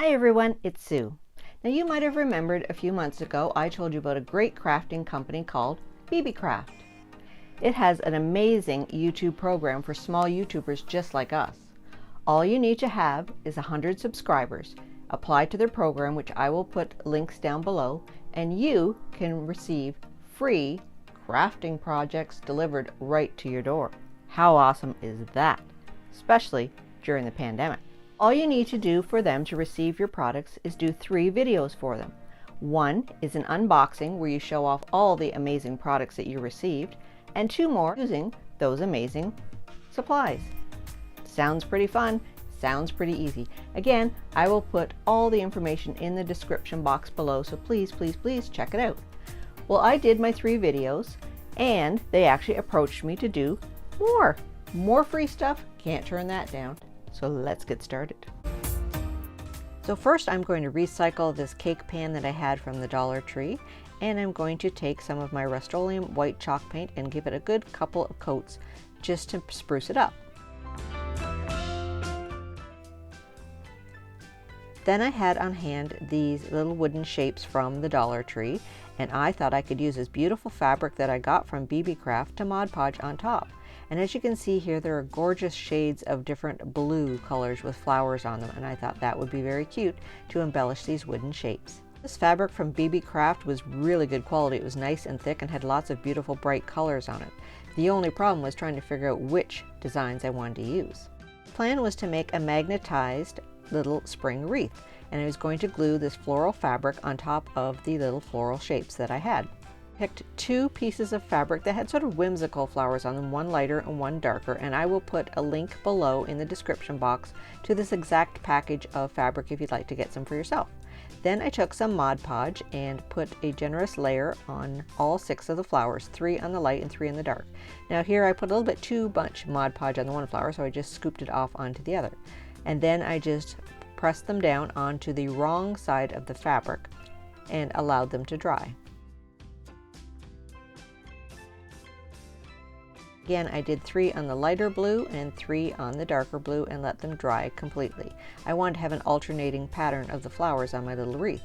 Hi everyone, it's Sue. Now you might have remembered a few months ago I told you about a great crafting company called Beebeecraft. It has an amazing YouTube program for small YouTubers just like us. All you need to have is 100 subscribers. Apply to their program, which I will put links down below, and you can receive free crafting projects delivered right to your door. How awesome is that? Especially during the pandemic. All you need to do for them to receive your products is do 3 videos for them. One is an unboxing where you show off all the amazing products that you received, and 2 more using those amazing supplies. Sounds pretty fun, sounds pretty easy. Again, I will put all the information in the description box below, so please check it out. Well, I did my 3 videos and they actually approached me to do more free stuff. Can't turn that down. So let's get started. So first I'm going to recycle this cake pan that I had from the Dollar Tree, and I'm going to take some of my Rustoleum white chalk paint and give it a good couple of coats just to spruce it up. Then I had on hand these little wooden shapes from the Dollar Tree, and I thought I could use this beautiful fabric that I got from Beebeecraft to Mod Podge on top. And as you can see here, there are gorgeous shades of different blue colors with flowers on them, and I thought that would be very cute to embellish these wooden shapes. This fabric from Beebeecraft was really good quality. It was nice and thick and had lots of beautiful bright colors on it. The only problem was trying to figure out which designs I wanted to use. The plan was to make a magnetized little spring wreath, and I was going to glue this floral fabric on top of the little floral shapes that I had. Picked 2 pieces of fabric that had sort of whimsical flowers on them, one lighter and one darker, and I will put a link below in the description box to this exact package of fabric if you'd like to get some for yourself. Then I took some Mod Podge and put a generous layer on all 6 of the flowers, 3 on the light and 3 on the dark. Now here I put a little bit too much Mod Podge on the one flower, so I just scooped it off onto the other. And then I just pressed them down onto the wrong side of the fabric and allowed them to dry. Again, I did 3 on the lighter blue and 3 on the darker blue and let them dry completely. I wanted to have an alternating pattern of the flowers on my little wreath.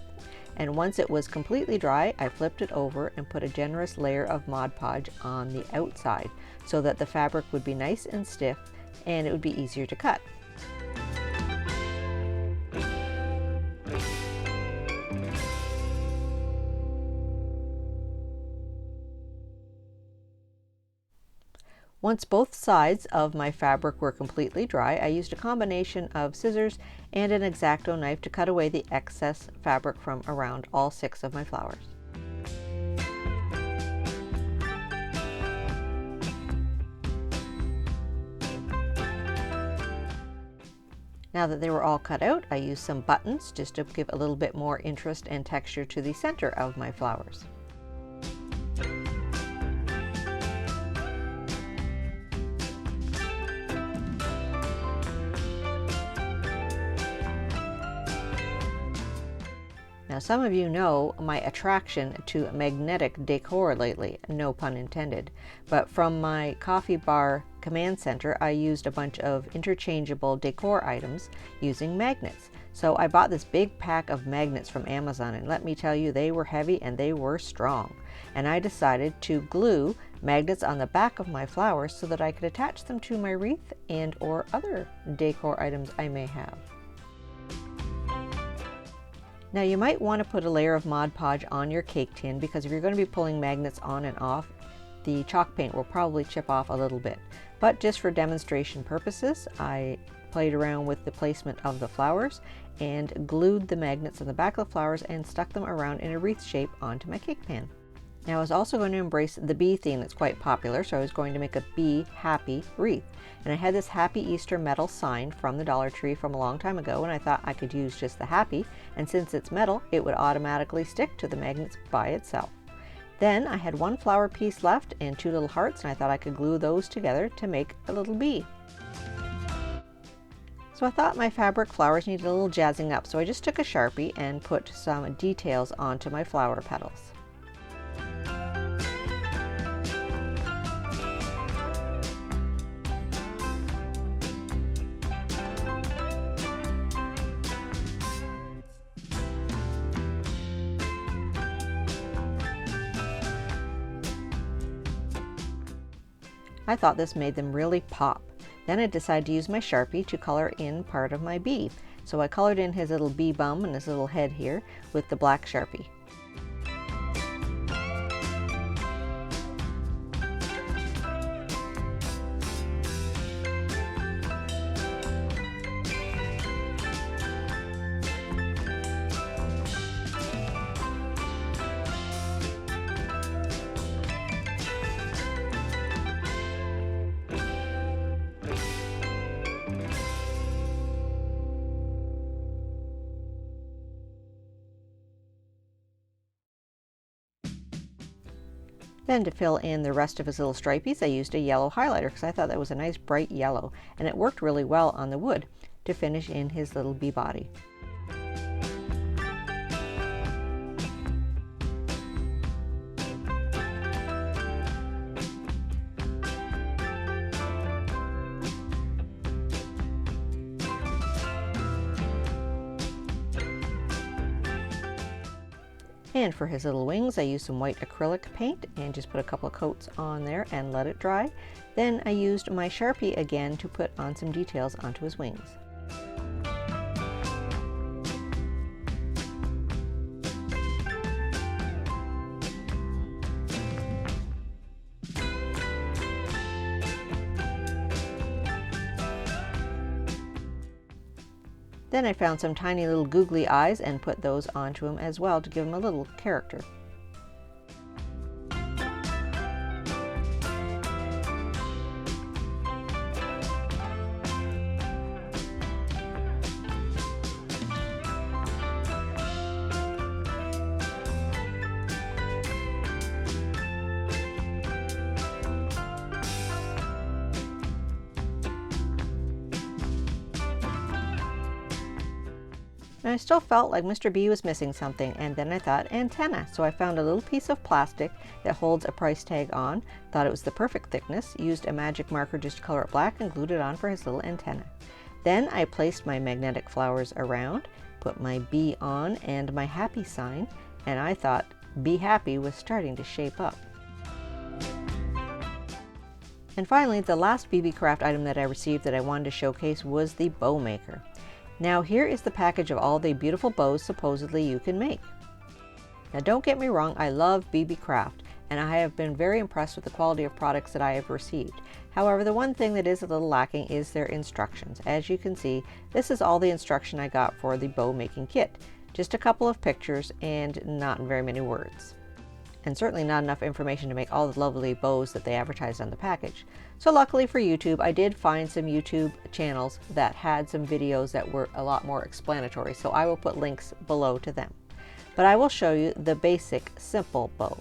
And once it was completely dry, I flipped it over and put a generous layer of Mod Podge on the outside so that the fabric would be nice and stiff and it would be easier to cut. Once both sides of my fabric were completely dry, I used a combination of scissors and an X-Acto knife to cut away the excess fabric from around all 6 of my flowers. Now that they were all cut out, I used some buttons just to give a little bit more interest and texture to the center of my flowers. Now some of you know my attraction to magnetic decor lately, no pun intended, but from my coffee bar command center I used a bunch of interchangeable decor items using magnets. So I bought this big pack of magnets from Amazon, and let me tell you, they were heavy and they were strong. And I decided to glue magnets on the back of my flowers so that I could attach them to my wreath and or other decor items I may have. Now you might want to put a layer of Mod Podge on your cake tin, because if you're going to be pulling magnets on and off, the chalk paint will probably chip off a little bit. But just for demonstration purposes, I played around with the placement of the flowers and glued the magnets on the back of the flowers and stuck them around in a wreath shape onto my cake pan. Now I was also going to embrace the bee theme that's quite popular, so I was going to make a bee happy wreath. And I had this Happy Easter metal sign from the Dollar Tree from a long time ago, and I thought I could use just the happy, and since it's metal, it would automatically stick to the magnets by itself. Then I had 1 flower piece left and 2 little hearts, and I thought I could glue those together to make a little bee. So I thought my fabric flowers needed a little jazzing up, so I just took a Sharpie and put some details onto my flower petals. I thought this made them really pop. Then I decided to use my Sharpie to color in part of my bee. So I colored in his little bee bum and his little head here with the black Sharpie. Then to fill in the rest of his little stripies, I used a yellow highlighter because I thought that was a nice bright yellow, and it worked really well on the wood to finish in his little bee body. And for his little wings, I used some white acrylic paint and just put a couple of coats on there and let it dry. Then I used my Sharpie again to put on some details onto his wings. Then I found some tiny little googly eyes and put those onto him as well to give him a little character. And I still felt like Mr. B was missing something, and then I thought antenna. So I found a little piece of plastic that holds a price tag on, thought it was the perfect thickness, used a magic marker just to color it black and glued it on for his little antenna. Then I placed my magnetic flowers around, put my bee on and my happy sign, and I thought Be Happy was starting to shape up. And finally, the last Beebeecraft item that I received that I wanted to showcase was the bow maker. Now here is the package of all the beautiful bows supposedly you can make. Now don't get me wrong, I love Beebeecraft and I have been very impressed with the quality of products that I have received. However, the one thing that is a little lacking is their instructions. As you can see, this is all the instruction I got for the bow making kit. Just a couple of pictures and not very many words. And certainly not enough information to make all the lovely bows that they advertised on the package. So luckily for YouTube, I did find some YouTube channels that had some videos that were a lot more explanatory, so I will put links below to them. But I will show you the basic simple bow.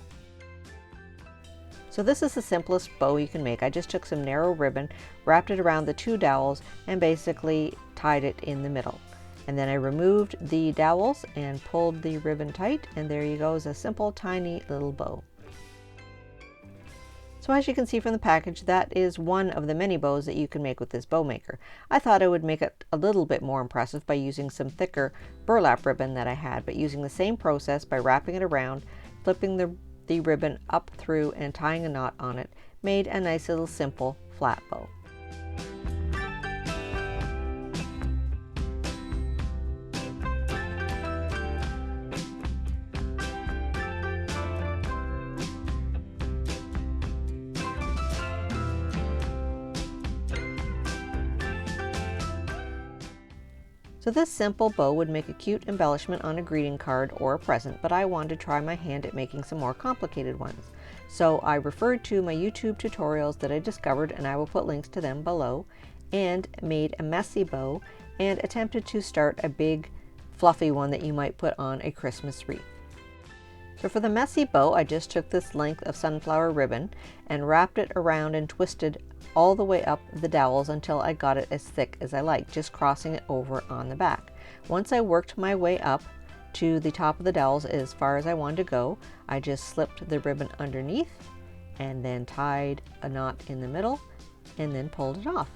So this is the simplest bow you can make. I just took some narrow ribbon, wrapped it around the two dowels, and basically tied it in the middle. And then I removed the dowels and pulled the ribbon tight, and there you go, is a simple tiny little bow. So as you can see from the package, that is one of the many bows that you can make with this bow maker. I thought I would make it a little bit more impressive by using some thicker burlap ribbon that I had, but using the same process by wrapping it around, flipping the ribbon up through and tying a knot on it, made a nice little simple flat bow. So this simple bow would make a cute embellishment on a greeting card or a present, but I wanted to try my hand at making some more complicated ones. So I referred to my YouTube tutorials that I discovered, and I will put links to them below, and made a messy bow and attempted to start a big fluffy one that you might put on a Christmas wreath. So for the messy bow, I just took this length of sunflower ribbon and wrapped it around and twisted all the way up the dowels until I got it as thick as I like, just crossing it over on the back. Once I worked my way up to the top of the dowels as far as I wanted to go, I just slipped the ribbon underneath and then tied a knot in the middle and then pulled it off.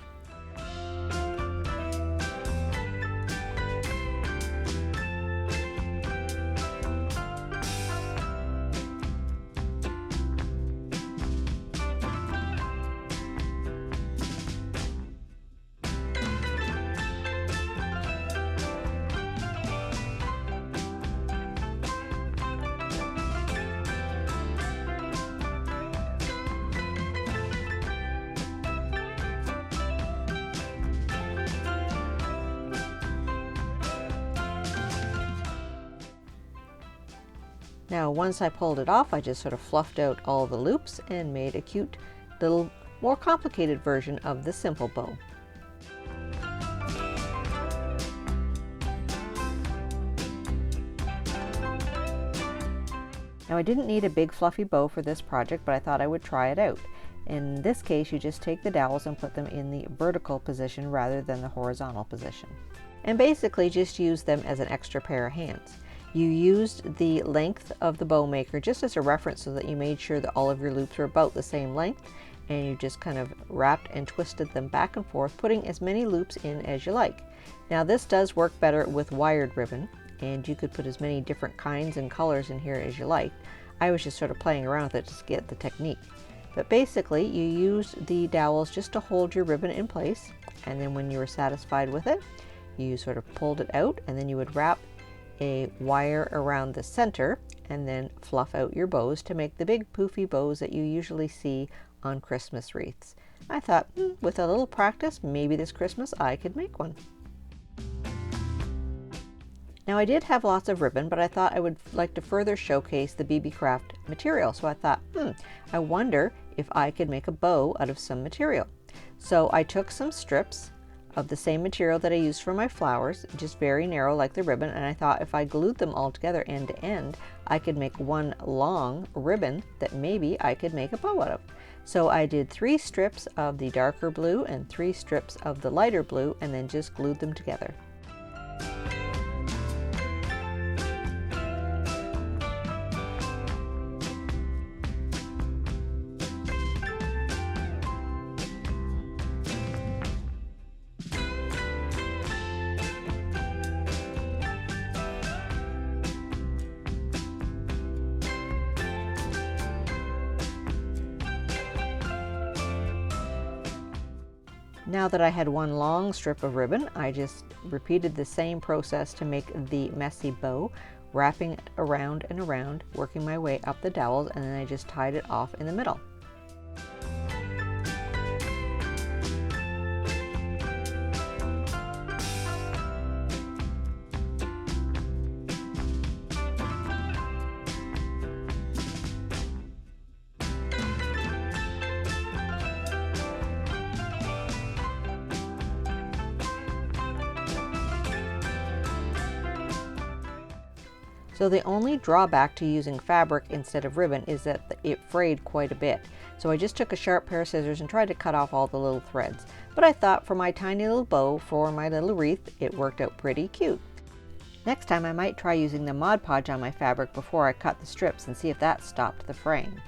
Now once I pulled it off, I just sort of fluffed out all the loops and made a cute little more complicated version of the simple bow. Now I didn't need a big fluffy bow for this project, but I thought I would try it out. In this case, you just take the dowels and put them in the vertical position rather than the horizontal position. And basically just use them as an extra pair of hands. You used the length of the bow maker just as a reference so that you made sure that all of your loops were about the same length, and you just kind of wrapped and twisted them back and forth, putting as many loops in as you like. Now this does work better with wired ribbon, and you could put as many different kinds and colors in here as you like. I was just sort of playing around with it to get the technique. But basically you use the dowels just to hold your ribbon in place, and then when you were satisfied with it, you sort of pulled it out, and then you would wrap a wire around the center and then fluff out your bows to make the big poofy bows that you usually see on Christmas wreaths. I thought, with a little practice, maybe this Christmas I could make one. Now I did have lots of ribbon, but I thought I would like to further showcase the Beebeecraft material. So I thought, I wonder if I could make a bow out of some material. So I took some strips of the same material that I used for my flowers, just very narrow like the ribbon, and I thought if I glued them all together end to end, I could make one long ribbon that maybe I could make a bow out of. So I did 3 strips of the darker blue and 3 strips of the lighter blue, and then just glued them together. Now that I had one long strip of ribbon, I just repeated the same process to make the messy bow, wrapping it around and around, working my way up the dowels, and then I just tied it off in the middle. So the only drawback to using fabric instead of ribbon is that it frayed quite a bit. So I just took a sharp pair of scissors and tried to cut off all the little threads. But I thought for my tiny little bow for my little wreath, it worked out pretty cute. Next time I might try using the Mod Podge on my fabric before I cut the strips and see if that stopped the fraying.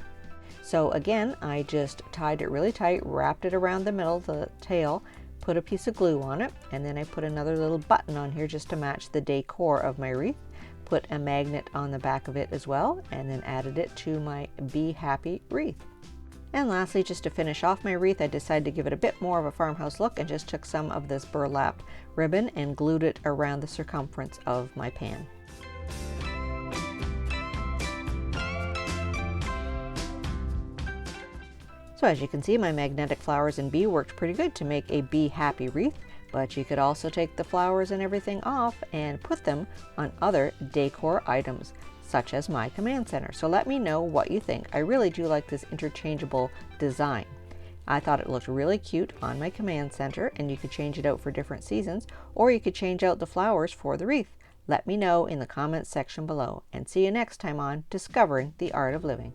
So again, I just tied it really tight, wrapped it around the middle of the tail, put a piece of glue on it, and then I put another little button on here just to match the decor of my wreath. Put a magnet on the back of it as well, and then added it to my Be Happy wreath. And lastly, just to finish off my wreath, I decided to give it a bit more of a farmhouse look and just took some of this burlap ribbon and glued it around the circumference of my pan. So as you can see, my magnetic flowers and bee worked pretty good to make a Be Happy wreath. But you could also take the flowers and everything off and put them on other decor items, such as my command center. So let me know what you think. I really do like this interchangeable design. I thought it looked really cute on my command center, and you could change it out for different seasons, or you could change out the flowers for the wreath. Let me know in the comments section below, and see you next time on Discovering the Art of Living.